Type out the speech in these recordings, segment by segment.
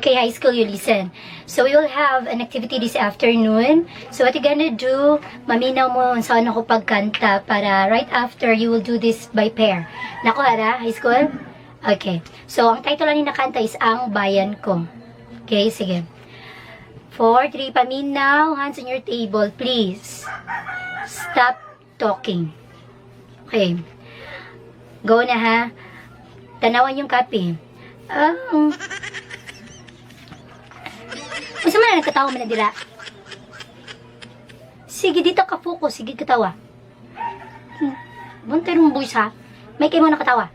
Okay, high school, you listen. So, we will have an activity this afternoon. So, what you're gonna do, maminaw mo saan ako pagkanta para right after, you will do this by pair. Nako, high school? Okay. So, ang title lang ni nakanta is Ang Bayan Ko. Okay, sige. 4, 3, paminaw. Hands on your table, please. Stop talking. Okay. Go na, ha? Tanawan yung copy. Masa man na nagkatawa man na dira? Sige, dito ka focus. Sige, katawa. Buntay mong buwis, ha? May kayo mo nakatawa.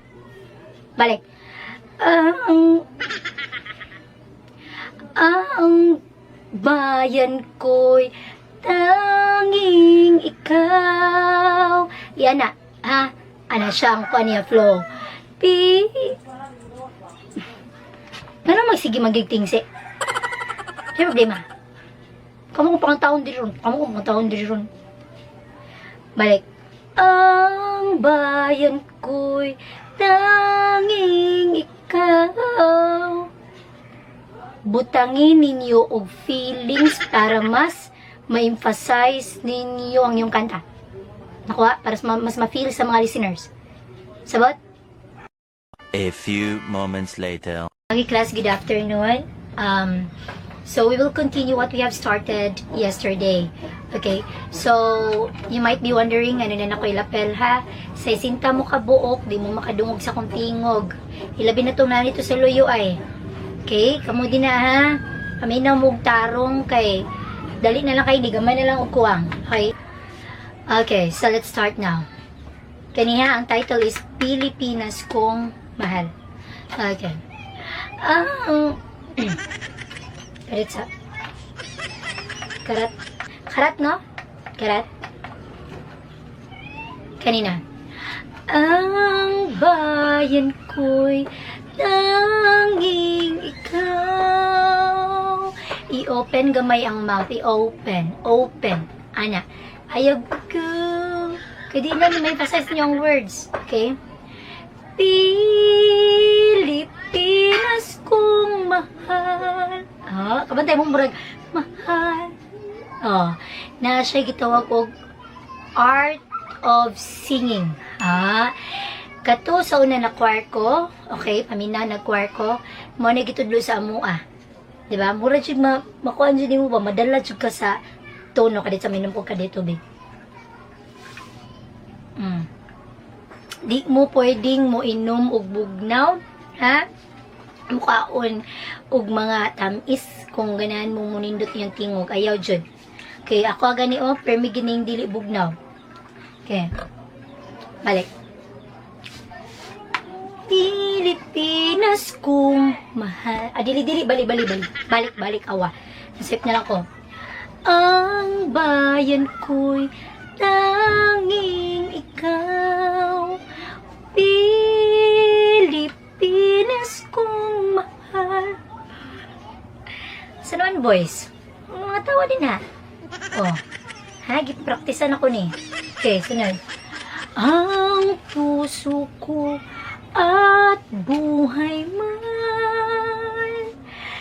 Balik. Ang bayan ko'y tanging ikaw. Yan na, ha? Ano siya ang kanya flow. Ano magsige magigtingsi? Ano problema? Kamu kung pangtaon diri ron. Balik. Ang bayan ko'y tanging ikaw. Butangin ninyo og feelings para mas ma-emphasize ninyo ang iyong kanta. Nakuha? Para mas ma-feel sa mga listeners. Sabot? A few moments later. Okay, class, good afternoon. So we will continue what we have started yesterday. Okay, so you might be wondering, ano na nakoy lapel ha? Sa isinta mo kabuok, di mo makadungog sa kong tingog. Ilabi na itong nalito sa luyo ay. Okay, kamo din na ha? Kami na mugtarong kay dali na lang kay di gamay na lang og kuwang. Okay? Okay, so let's start now. Kaniya, ang title is Pilipinas Kong Mahal. Okay. Karat sa. Karat, no? Karat. Kanina. Ang bayan ko'y tanging ikaw. I-open gamay ang mouth. I-open. Open. Ana. Ayag ko. Kadi na may pasas niyong words. Okay? Pilipinas kong mahal. Kabantay mong murag, mahal. Na siya gitawag og art of singing. Kato sa una na choir ko, okay, paminaw na choir ko, mo na gitudlo sa amua. Diba? Mura jud makuan jud mo ba, madala jud ka sa tono kadit sa minum ka dito, big. Di mo pwedeng mo inom og bugnaw, ha? Mukaon og mga tamis kung ganahan mo munindot yung tingog. Ayaw jud. Okay, ako gani permi gining dili bugnaw. Okay. Balik. Pilipinas kong mahal. Dili balik awa. Nasip na lang ko. Ang bayan ko'y tanging ikaw. Pilipinas kong mahal. Sa naman, boys? Mga tawa din, ha? Gipraktisan ako ni. Okay, sunod. Ang puso ko at buhay man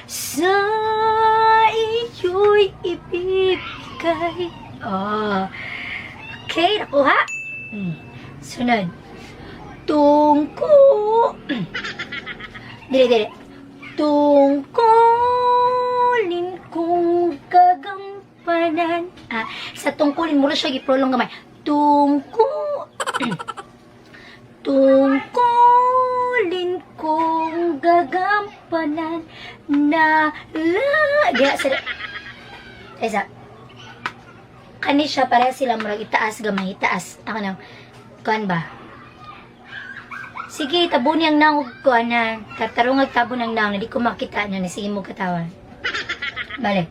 sa iyo'y ibibigay. Okay, nakuha. Sunod. Dili. Tungkulin kong gagampanan. Sa tungkulin mo siya giprolong gamay. Tungkulin kong gagampanan na kani siya para sila murag itaas gamay, itaas. Ako nang kuan ba? Sige, tabo niyang nangog ko na tartarungag tabo ng nang na di ko makita na sige mo katawan. Balik.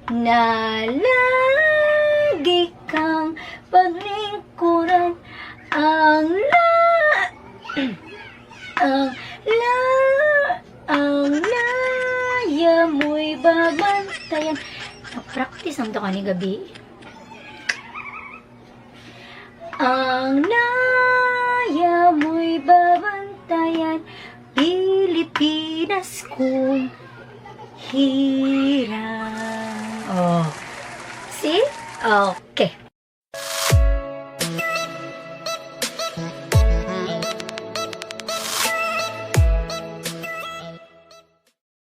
Na lagi kang paglingkuran ang laya mo'y babantayan. Na-practice ang doka ni gabi. Ang laya mo'y babantayan, Pilipinas kong hirang. Oh. See? Okay.